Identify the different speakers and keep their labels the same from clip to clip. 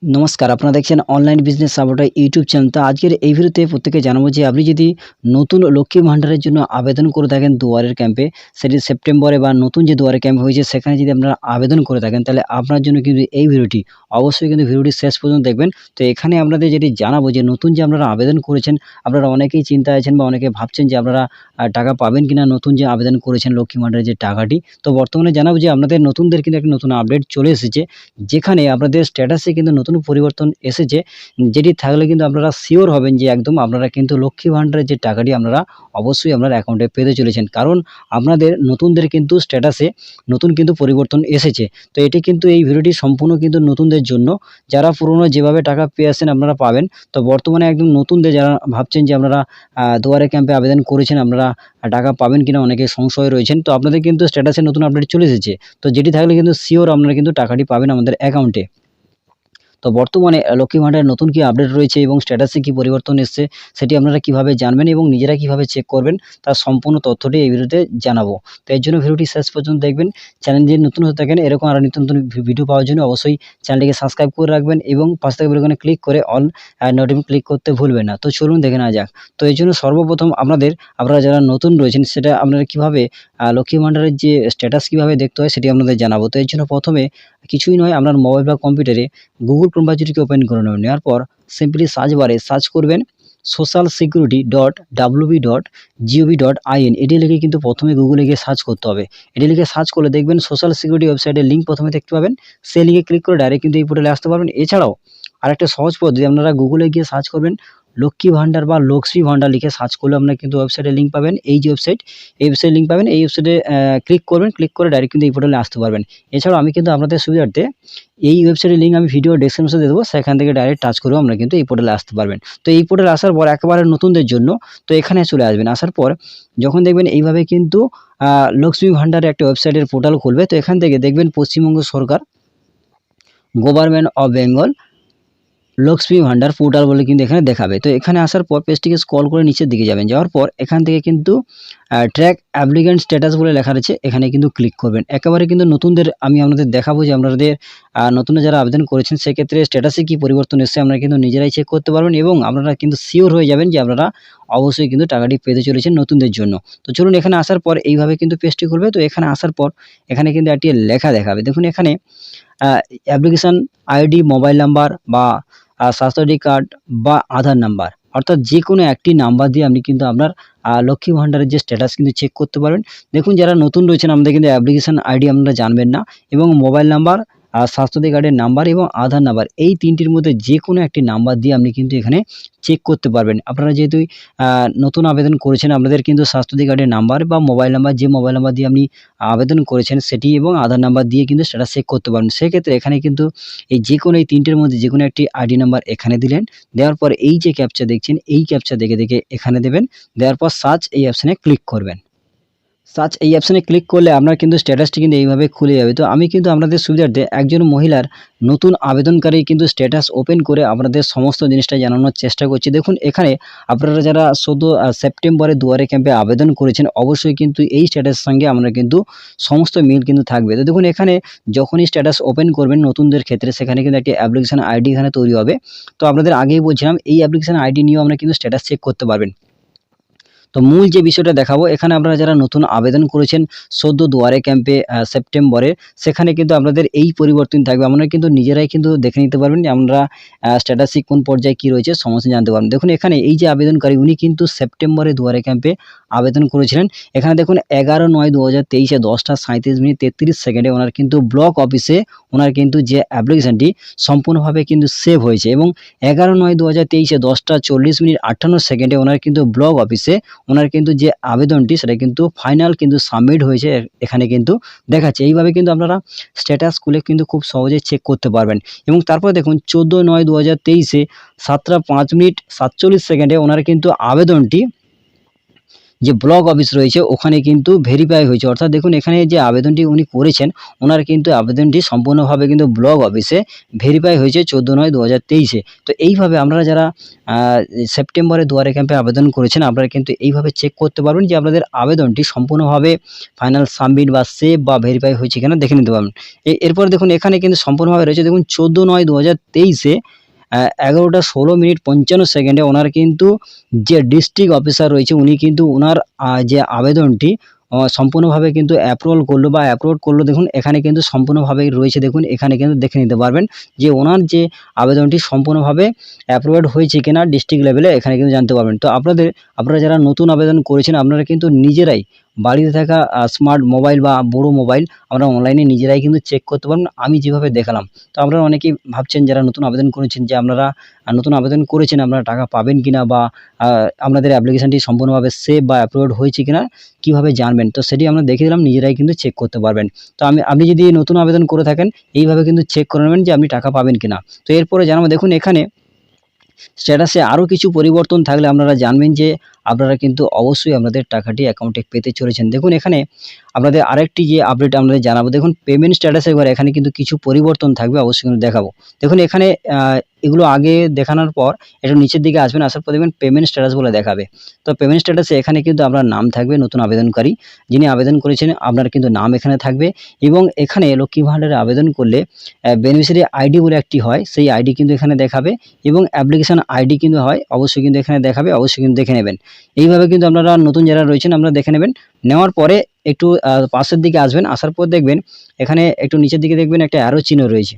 Speaker 1: নমস্কার, আপনারা দেখছেন online business supporter YouTube channel. তো আজকের এই ভিডিওতে প্রত্যেককে জানাবো যে আপনি যদি নতুন লক্ষ্মী ভান্ডারের জন্য আবেদন করে থাকেন দুয়ারের ক্যাম্পে, সেটি সেপ্টেম্বরে বা নতুন যে দুয়ারে ক্যাম্প হয়েছে সেখানে যদি আপনারা আবেদন করে থাকেন, তাহলে আপনার জন্য কিন্তু এই ভিডিওটি অবশ্যই কিন্তু ভিডিওটি শেষ পর্যন্ত দেখবেন। তো এখানে আপনাদের যেটি জানাবো যে নতুন যে আপনারা আবেদন করেছেন, আপনারা অনেকেই চিন্তায় আছেন বা অনেকে ভাবছেন যে আপনারা টাকা পাবেন কিনা নতুন যে আবেদন করেছেন লক্ষ্মী ভান্ডারের যে টাকাটি। তো বর্তমানে জানাবো যে আপনাদের নতুনদের কিন্তু একটা নতুন আপডেট চলে এসেছে। যেখানে আপনাদের স্ট্যাটাসে কিন্তু নতুন পরিবর্তন এসেছে, যেটি থাকলে কিন্তু আপনারা সিওর হবেন যে একদম আপনারা কিন্তু লক্ষ্মী ভান্ডারের যে টাকাটি আপনারা অবশ্যই আপনার অ্যাকাউন্টে পেতে চলেছেন। কারণ আপনাদের নতুনদের কিন্তু স্ট্যাটাসে নতুন কিন্তু পরিবর্তন এসেছে। তো এটি কিন্তু এই ভিডিওটি সম্পূর্ণ কিন্তু নতুনদের জন্য। যারা পুরনো যেভাবে টাকা পেয়ে আসছেন আপনারা পাবেন। তো বর্তমানে একদম নতুনদের যারা ভাবছেন যে আপনারা দুয়ারে ক্যাম্পে আবেদন করেছেন, আপনারা টাকা পাবেন কিনা অনেকে সংশয় রয়েছেন। তো আপনাদের কিন্তু স্ট্যাটাসে নতুন আপডেট চলে এসেছে। তো যেটি থাকলে কিন্তু সিওর আপনারা কিন্তু টাকাটি পাবেন আমাদের অ্যাকাউন্টে। তো বর্তমানে লক্ষ্মী ভান্ডারের নতুন কি আপডেট রয়েছে এবং স্ট্যাটাসে কি পরিবর্তন এসছে, সেটি আপনারা কিভাবে জানবেন এবং নিজেরা কিভাবে চেক করবেন, তার সম্পূর্ণ তথ্যটি এই ভিডিওতে জানাবো। তো এর জন্য ভিডিওটি শেষ পর্যন্ত দেখবেন। চ্যানেল যদি নতুন হয়ে থাকেন, এরকম আরও নিত্য নতুন ভিডিও পাওয়ার জন্য অবশ্যই চ্যানেলটিকে সাবস্ক্রাইব করে রাখবেন এবং পাশে থাকা বেল আইকনে ক্লিক করে অল নোটিফিকেশন ক্লিক করতে ভুলবেন না। তো চলুন দেখে নেওয়া যাক। তো এর জন্য সর্বপ্রথম আপনারা যারা নতুন রয়েছেন, সেটা আপনারা কিভাবে লক্ষ্মী ভান্ডারের যে স্ট্যাটাস কিভাবে দেখতে হয় সেটি আপনাদের জানাবো। তো এর জন্য প্রথমে কিছুই নয়, আপনার মোবাইল বা কম্পিউটারে গুগল ক্রোম ব্রাউজারটিকে ওপেন করে নেবেন। নেওয়ার পর সিম্পলি সার্চ বারে সার্চ করবেন socialsecurity.wb.gov.in। এটি লিখে কিন্তু প্রথমে গুগলে গিয়ে সার্চ করতে হবে। এটি লিখে সার্চ করলে দেখবেন সোশ্যাল সিকিউরিটি ওয়েবসাইটের লিঙ্ক প্রথমে দেখতে পাবেন। সেই লিঙ্কে ক্লিক করে ডাইরেক্ট কিন্তু এই পোর্টালে আসতে পারবেন। এছাড়াও আরেকটা সহজ পদ্ধতি, আপনারা গুগলে গিয়ে সার্চ করবেন লক্ষ্মী ভান্ডার বা লক্ষ্মী ভান্ডার লিখে সার্চ করলে আপনারা কিন্তু ওয়েবসাইটের লিঙ্ক পাবেন। এই যে ওয়েবসাইট, এই ওয়েবসাইট লিঙ্ক পাবেন। এই ওয়েবসাইটে ক্লিক করবেন, ক্লিক করে ডাইরেক্ট কিন্তু এই পোর্টালে আসতে পারবেন। এছাড়াও আমি কিন্তু আপনাদের সুবিধার্থে এই ওয়েবসাইটের লিঙ্ক আমি ভিডিও ডেসক্রিপশনে দিয়ে দেবো, সেখান থেকে ডাইরেক্ট টাচ করেও আমরা কিন্তু এই পোর্টালে আসতে পারবেন। তো এই পোর্টালে আসার পর একেবারে নতুনদের জন্য তো এখানে চলে আসবেন। আসার পর যখন দেখবেন এইভাবে কিন্তু লক্ষ্মী ভান্ডারের একটা ওয়েবসাইটের পোর্টাল খুলবে। তো এখান থেকে দেখবেন পশ্চিমবঙ্গ সরকার government of Bengal Lakshmi Bhandar portal বলে কিন্তু এখানে দেখাবে। তো এখানে আসার পর পেজটিকে স্ক্রল করে নিচের দিকে যাবেন। যাওয়ার পর এখান থেকে কিন্তু ট্র্যাক অ্যাপ্লিক্যান্ট স্ট্যাটাস বলে লেখা রয়েছে, এখানে কিন্তু ক্লিক করবেন। একেবারে কিন্তু নতুনদের আমি আপনাদের দেখাবো যে আপনাদের নতুন যারা আবেদন করেছেন সেক্ষেত্রে স্ট্যাটাসে কি পরিবর্তন এসছে আপনারা কিন্তু নিজেরাই চেক করতে পারবেন এবং আপনারা কিন্তু সিওর হয়ে যাবেন যে আপনারা অবশ্যই কিন্তু টাকাটি পেতে চলেছেন নতুনদের জন্য। তো চলুন এখানে আসার পর এইভাবে কিন্তু পেজটি খুলবে। তো এখানে আসার পর এখানে কিন্তু একটি লেখা দেখাবে। দেখুন এখানে অ্যাপ্লিকেশন আইডি, মোবাইল নাম্বার বা স্বাস্থ্য আইডি কার্ড বা আধার নাম্বার, অর্থাৎ যেকোনো একটি নাম্বার দিয়ে আপনি কিন্তু আপনার লক্ষ্মী ভান্ডারের যে স্ট্যাটাস কিন্তু চেক করতে পারবেন। দেখুন যারা নতুন রয়েছেন আমাদের কিন্তু অ্যাপ্লিকেশন আইডি আপনারা জানবেন না এবং মোবাইল নাম্বার, স্বাস্থ্যসাথী কার্ডের নাম্বার এবং আধার নাম্বার, এই ৩টির মধ্যে যেকোনো একটি নাম্বার দিয়ে আপনি কিন্তু এখানে চেক করতে পারবেন। আপনারা যেহেতু নতুন আবেদন করেছেন, আপনাদের কিন্তু স্বাস্থ্যসাথী কার্ডের নাম্বার বা মোবাইল নাম্বার, যে মোবাইল নাম্বার দিয়ে আপনি আবেদন করেছেন সেটি এবং আধার নাম্বার দিয়ে কিন্তু স্ট্যাটাস চেক করতে পারবেন। সেক্ষেত্রে এখানে কিন্তু এই যেকোনো এই ৩টের মধ্যে যেকোনো একটি আইডি নাম্বার এখানে দিলেন। দেওয়ার পর এই যে ক্যাপচা দেখছেন, এই ক্যাপচা দেখে এখানে দেবেন। দেওয়ার পর সার্চ এই অপশানে ক্লিক করবেন। সার্চ এই অপশানে ক্লিক করলে আপনার কিন্তু স্ট্যাটাসটি কিন্তু এইভাবে খুলে যাবে। তো আমি কিন্তু আপনাদের সুবিধার্থে একজন মহিলার নতুন আবেদনকারী কিন্তু স্ট্যাটাস ওপেন করে আপনাদের সমস্ত জিনিসটা জানানোর চেষ্টা করছি। দেখুন এখানে আপনারা যারা সদ্য সেপ্টেম্বরে দুয়ারে ক্যাম্পে আবেদন করেছেন, অবশ্যই কিন্তু এই স্ট্যাটাসের সঙ্গে আমরা কিন্তু সমস্ত মিল কিন্তু থাকবে। তো দেখুন এখানে যখনই স্ট্যাটাস ওপেন করবেন নতুনদের ক্ষেত্রে, সেখানে কিন্তু একটি অ্যাপ্লিকেশন আইডি এখানে তৈরি হবে। তো আপনাদের আগেই বলছিলাম এই অ্যাপ্লিকেশন আইডি নিয়েও আমরা কিন্তু স্ট্যাটাস চেক করতে পারবেন। তো মূল যে বিষয়টা দেখাবো, এখানে আপনারা যারা নতুন আবেদন করেছেন সদ্য দুয়ারে ক্যাম্পে সেপ্টেম্বরে, সেখানে কিন্তু আপনাদের এই পরিবর্তন থাকবে। আপনারা কিন্তু নিজেরাই কিন্তু দেখে নিতে পারবেন যে আমরা স্ট্যাটাসে কোন পর্যায়ে কী রয়েছে সমস্ত জানতে পারবেন। দেখুন এখানে এই যে আবেদনকারী, উনি কিন্তু সেপ্টেম্বরে দুয়ারে ক্যাম্পে আবেদন করেছিলেন। এখানে দেখুন 11/9/2023 10:37 33 সেকেন্ডে ওনার কিন্তু ব্লক অফিসে ওনার কিন্তু যে অ্যাপ্লিকেশনটি সম্পূর্ণভাবে কিন্তু সেভ হয়েছে এবং 11/9/2023 10:40 58 ওনার কিন্তু ব্লক অফিসে ওনার কিন্তু যে আবেদনটি সেটা কিন্তু ফাইনাল কিন্তু সাবমিট হয়েছে এখানে কিন্তু দেখাচ্ছে। এইভাবে কিন্তু আপনারা স্ট্যাটাস খুলে কিন্তু খুব সহজে চেক করতে পারবেন এবং তারপরে দেখুন 14/9/2023 7:05 47 ওনার কিন্তু আবেদনটি যে ব্লক অফিস রয়েছে ওখানে কিন্তু ভেরিফাই হয়েছে, অর্থাৎ দেখুন এখানে যে আবেদনটি উনি করেছেন ওনার কিন্তু আবেদনটি সম্পূর্ণভাবে কিন্তু ব্লক অফিসে ভেরিফাই হয়েছে 14/9/2023-এ। তো এইভাবে আপনারা যারা সেপ্টেম্বরে দুয়ারে ক্যাম্পে আবেদন করেছেন আপনারা কিন্তু এইভাবে চেক করতে পারবেন যে আপনাদের আবেদনটি সম্পূর্ণভাবে ফাইনাল সাবমিট বা সেভ বা ভেরিফাই হয়েছে কিনা দেখে নিতে পারবেন। এরপর দেখুন এখানে কিন্তু সম্পূর্ণভাবে রয়েছে, দেখুন 14/9/2023-এ 11:16:55 ওনার কিন্তু যে ডিস্ট্রিক্ট অফিসার রয়েছে উনি কিন্তু ওনার যে আবেদনটি সম্পূর্ণভাবে কিন্তু অ্যাপ্রুভাল করলো বা অ্যাপ্রুভ করলো। দেখুন এখানে কিন্তু সম্পূর্ণভাবেই রয়েছে, দেখুন এখানে কিন্তু দেখে নিতে পারবেন যে ওনার যে আবেদনটি সম্পূর্ণভাবে অ্যাপ্রুভড হয়েছে কিনা ডিস্ট্রিক্ট লেভেলে এখানে কিন্তু জানতে পারবেন। তো আপনারা যারা নতুন আবেদন করেছেন আপনারা কিন্তু নিজেরাই বাড়িতে থাকা স্মার্ট মোবাইল বা বড় মোবাইল আমরা অনলাইনে নিজেরাই কিন্তু চেক করতে পারবেন আমি যেভাবে দেখালাম। তো আপনারা অনেকেই ভাবছেন যারা নতুন আবেদন করেছেন যে আপনারা নতুন আবেদন করেছেন আপনারা টাকা পাবেন কিনা বা আপনাদের অ্যাপ্লিকেশনটি সম্পূর্ণভাবে সেভ বা অ্যাপ্রুভড হয়েছে কিনা কিভাবে জানবেন? তো সেটি আমরা দেখিয়ে দিলাম, নিজেরাই কিন্তু চেক করতে পারবেন। তো আপনি যদি নতুন আবেদন করে থাকেন এইভাবে কিন্তু চেক করে নেবেন যে আপনি টাকা পাবেন কিনা। তো এরপরে জানাবো, দেখুন এখানে স্ট্যাটাসে আরও কিছু পরিবর্তন থাকলে আপনারা জানবেন যে আপনারা কিন্তু অবশ্যই আপনাদের টাকাটি অ্যাকাউন্টে পেতে চলেছেন। দেখুন এখানে আপনাদের আরেকটি যে আপডেট আপনাদের জানাবো, দেখুন পেমেন্ট স্ট্যাটাসের ঘরে এখানে কিন্তু কিছু পরিবর্তন থাকবে, অবশ্যই কিন্তু দেখাবো। দেখুন এখানে এগুলো আগে দেখানোর পর একটু নিচের দিকে আসবেন, আসার পর দেখবেন পেমেন্ট স্ট্যাটাস বলে দেখাবে। তো পেমেন্ট স্ট্যাটাসে এখানে কিন্তু আপনার নাম থাকবে, নতুন আবেদনকারী যিনি আবেদন করেছেন আপনার কিন্তু নাম এখানে থাকবে এবং এখানে লক্ষ্মী ভাণ্ডারে আবেদন করলে বেনিফিশিয়ারি আইডি বলে একটি হয়, সেই আইডি কিন্তু এখানে দেখাবে এবং অ্যাপ্লিকেশন আইডি কিন্তু হয়, অবশ্যই কিন্তু এখানে দেখাবে, অবশ্যই কিন্তু দেখে নেবেন। এইভাবে কিন্তু আপনারা নতুন যারা রয়েছেন আপনারা দেখে নেবেন। নেওয়ার পরে একটু পাশের দিকে আসবেন, আসার পর দেখবেন এখানে একটু নিচের দিকে দেখবেন একটা অ্যারো চিহ্ন রয়েছে।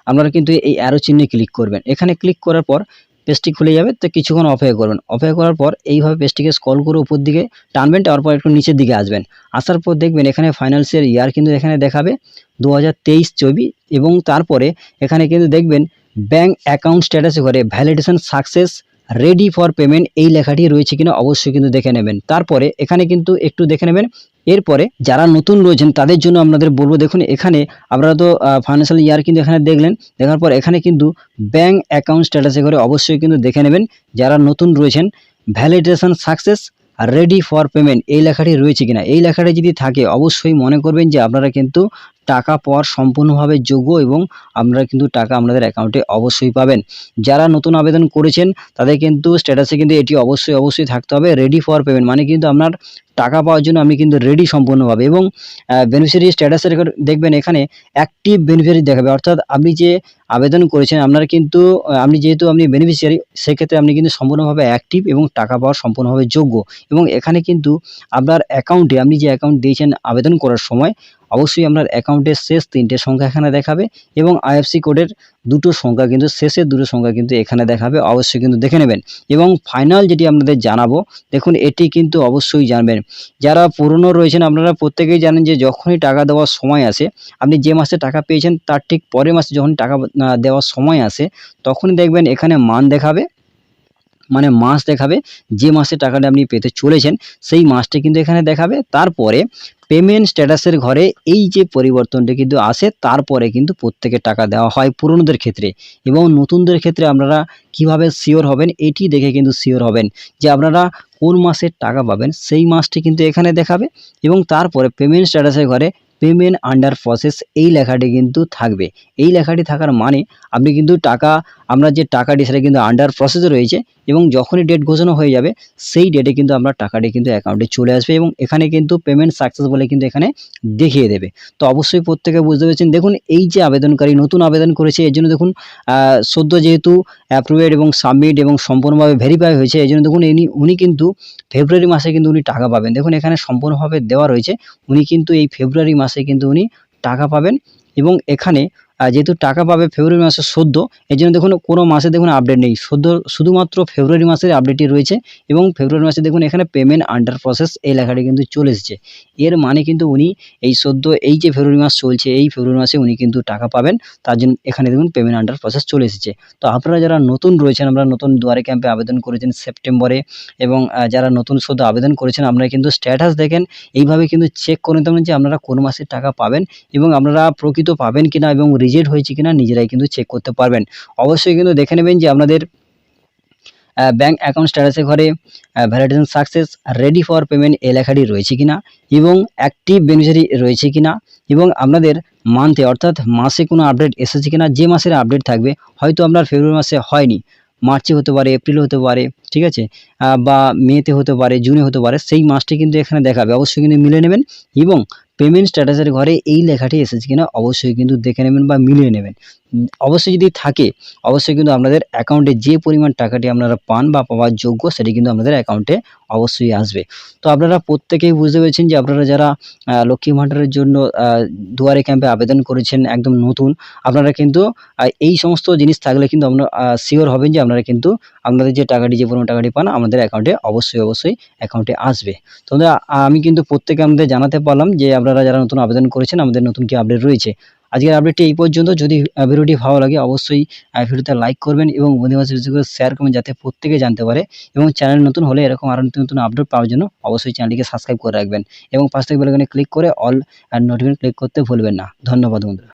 Speaker 1: আপনারা কিন্তু এই অ্যারো চিহ্নে ক্লিক করবেন। এখানে ক্লিক করার পর পেজটি খুলে যাবে, তো কিছুক্ষণ অপেক্ষা করবেন। অপেক্ষা করার পর এইভাবে পেজটিকে স্ক্রল করে উপর দিকে টানবেন, টানার পর একটু নিচের দিকে আসবেন। আসার পর দেখবেন এখানে ফাইন্যান্সিয়াল ইয়ার কিন্তু এখানে দেখাবে 2023-24 এবং তারপরে এখানে কিন্তু দেখবেন ব্যাংক অ্যাকাউন্ট স্ট্যাটাসে ঘরে validation success ready for payment এই লেখাটি রয়েছে কিনা অবশ্যই কিন্তু দেখে নেবেন। তারপরে এখানে কিন্তু একটু দেখে নেবেন। এরপরে যারা নতুন রয়েছেন তাদের জন্য আপনাদের বলবো, দেখুন এখানে আপনারা তো ফাইন্যান্সিয়াল ইয়ার কিন্তু এখানে দেখলেন, দেখার পর এখানে কিন্তু ব্যাংক অ্যাকাউন্ট স্ট্যাটাসে করে অবশ্যই কিন্তু দেখে নেবেন যারা নতুন রয়েছেন validation success ready for payment এই লেখাটি রয়েছে কিনা। এই লেখাটি যদি থাকে অবশ্যই মনে করবেন যে আপনারা কিন্তু টাকা পাওয়ার সম্পূর্ণভাবে যোগ্য এবং আপনারা কিন্তু টাকা আপনাদের অ্যাকাউন্টে অবশ্যই পাবেন। যারা নতুন আবেদন করেছেন তাদের কিন্তু স্ট্যাটাসে কিন্তু এটি অবশ্যই থাকতে হবে রেডি ফর পেমেন্ট, মানে কিন্তু আপনার টাকা পাওয়ার জন্য আপনি কিন্তু রেডি সম্পূর্ণভাবে। এবং বেনিফিশিয়ারি স্ট্যাটাসের দেখবেন এখানে অ্যাক্টিভ বেনিফিশিয়ারি দেখাবে, অর্থাৎ আপনি যে আবেদন করেছেন আপনার কিন্তু আপনি যেহেতু আপনি বেনিফিশিয়ারি সেক্ষেত্রে আপনি কিন্তু সম্পূর্ণভাবে অ্যাক্টিভ এবং টাকা পাওয়ার সম্পূর্ণভাবে যোগ্য। এবং এখানে কিন্তু আপনার অ্যাকাউন্টে আপনি যে অ্যাকাউন্ট দিয়েছেন আবেদন করার সময় অবশ্যই আপনার অ্যাকাউন্টের শেষ 3টে সংখ্যা এখানে দেখাবে এবং আইএফসি কোডের 2টো সংখ্যা কিন্তু শেষের 2টো সংখ্যা কিন্তু এখানে দেখাবে, অবশ্যই কিন্তু দেখে নেবেন। এবং ফাইনাল যেটি আপনাদের জানাবো, দেখুন এটি কিন্তু অবশ্যই জানবেন যারা পুরনো রয়েছেন আপনারা প্রত্যেকেই জানেন যে যখনই টাকা দেওয়ার সময় আসে আপনি যে মাসে টাকা পেয়েছেন তার ঠিক পরের মাসে যখন টাকা দেওয়ার সময় আসে তখনই দেখবেন এখানে মান দেখাবে, মানে মাস দেখাবে যে মাসে টাকাটা আপনি পেতে চলেছেন সেই মাসটি কিন্তু এখানে দেখাবে। তারপরে পেমেন্ট স্ট্যাটাসের ঘরে এই যে পরিবর্তনটি কিন্তু আসে তারপরে কিন্তু প্রত্যেকের টাকা দেওয়া হয় পুরনোদের ক্ষেত্রে। এবং নতুনদের ক্ষেত্রে আপনারা কিভাবে শিওর হবেন এটি দেখে কিন্তু শিওর হবেন যে আপনারা কোন মাসে টাকা পাবেন সেই মাসটি কিন্তু এখানে দেখাবে। এবং তারপরে পেমেন্ট স্ট্যাটাসের ঘরে পেমেন্ট আন্ডার প্রসেস এই লেখাটি কিন্তু থাকবে। এই লেখাটি থাকার মানে আপনি কিন্তু আমরা যে টাকাটি সেটা কিন্তু আন্ডার প্রসেসে রয়েছে এবং যখনই ডেট ঘোষণা হয়ে যাবে সেই ডেটে কিন্তু আপনার টাকাটি কিন্তু অ্যাকাউন্টে চলে আসবে এবং এখানে কিন্তু পেমেন্ট সাকসেস বলে কিন্তু এখানে দেখিয়ে দেবে। তো অবশ্যই প্রত্যেকে বুঝতে পেরেছেন। দেখুন এই যে আবেদনকারী নতুন আবেদন করেছে এর জন্য দেখুন সদ্য যেহেতু অ্যাপ্রুভেড এবং সাবমিট এবং সম্পূর্ণভাবে ভেরিফাই হয়েছে এই জন্য দেখুন উনি কিন্তু ফেব্রুয়ারি মাসে কিন্তু উনি টাকা পাবেন। দেখুন এখানে সম্পূর্ণভাবে দেওয়া রয়েছে উনি কিন্তু এই ফেব্রুয়ারি মাসে কিন্তু উনি টাকা পাবেন। এবং এখানে যেহেতু টাকা পাবে ফেব্রুয়ারি মাসে সদ্য, এর জন্য দেখুন কোনো মাসে দেখুন আপডেট নেই, শুধুমাত্র ফেব্রুয়ারি মাসের আপডেটই রয়েছে। এবং ফেব্রুয়ারি মাসে দেখুন এখানে পেমেন্ট আন্ডার প্রসেস এই লেখাটি কিন্তু চলে এসেছে। এর মানে কিন্তু উনি এই সদ্য এই যে ফেব্রুয়ারি মাস চলছে এই ফেব্রুয়ারি মাসে উনি কিন্তু টাকা পাবেন, তার জন্য এখানে দেখুন পেমেন্ট আন্ডার প্রসেস চলে এসেছে। তো আপনারা যারা নতুন রয়েছেন আপনারা নতুন দুয়ারে ক্যাম্পে আবেদন করেছেন সেপ্টেম্বরে এবং যারা নতুন সদ্য আবেদন করেছেন আপনারা কিন্তু স্ট্যাটাস দেখেন, এইভাবে কিন্তু চেক করে নিতে পারেন যে আপনারা কোন মাসে টাকা পাবেন এবং আপনারা প্রকৃত পাবেন কিনা এবং রিজেক্ট হয়েছে কিনা নিজেরাই কিন্তু চেক করতে পারবেন। অবশ্যই কিন্তু দেখে নেবেন যে আপনাদের ব্যাংক অ্যাকাউন্ট স্ট্যাটাসের ঘরে validation success, ready for payment এই লেখাটি রয়েছে কিনা এবং অ্যাক্টিভ বেনিফিশিয়ারি রয়েছে কিনা এবং আপনাদের মান্থে অর্থাৎ মাসে কোনো আপডেট এসেছে কিনা। যে মাসের আপডেট থাকবে, হয়তো আপনার ফেব্রুয়ারি মাসে হয়নি, মার্চে হতে পারে, এপ্রিলে হতে পারে, ঠিক আছে, বা মেতে হতে পারে, জুনে হতে পারে, সেই মাসটি কিন্তু এখানে দেখাবে, অবশ্যই কিন্তু মিলিয়ে নেবেন। এবং পেমেন্ট স্ট্যাটাসের ঘরে এই লেখাটি এসেছে কিনা অবশ্যই কিন্তু দেখে নেবেন বা মিলিয়ে নেবেন। অবশ্যই যদি থাকে, অবশ্যই কিন্তু আপনাদের অ্যাকাউন্টে যে পরিমাণ টাকাটি আপনারা পান বা পাওয়ার যোগ্য সেটি কিন্তু আপনাদের অ্যাকাউন্টে অবশ্যই আসবে। তো আপনারা প্রত্যেকেই বুঝতে পেরেছেন যে আপনারা যারা লক্ষ্মী ভাণ্ডারের জন্য দুয়ারে ক্যাম্পে আবেদন করেছেন একদম নতুন, আপনারা কিন্তু এই সমস্ত জিনিস থাকলে কিন্তু আপনারা শিওর হবেন যে আপনারা কিন্তু আপনাদের যে টাকাটি, যে পরিমাণ টাকাটি পান আমাদের অ্যাকাউন্টে অবশ্যই অ্যাকাউন্টে আসবে। তো বন্ধুরা, আমি কিন্তু প্রত্যেকে আপনাদের জানাতে পারলাম যে আপনারা যারা নতুন আবেদন করেছেন আমাদের নতুন কি আপডেট রয়েছে। আজকের আপডেটটি এই পর্যন্ত। যদি ভিডিওটি ভালো লাগে অবশ্যই ভিডিওতে লাইক করবেন এবং বন্ধুদের মাঝে বেশি করে শেয়ার করবেন যাতে প্রত্যেকে জানতে পারে। এবং চ্যানেল নতুন হলে এরকম আরও নতুন আপডেট পাওয়ার জন্য অবশ্যই চ্যানেলটিকে সাবস্ক্রাইব করে রাখবেন এবং পাশ থেকে বেল আইকনে ক্লিক করে অল নোটিফিকেশন ক্লিক করতে ভুলবেন না। ধন্যবাদ বন্ধুরা।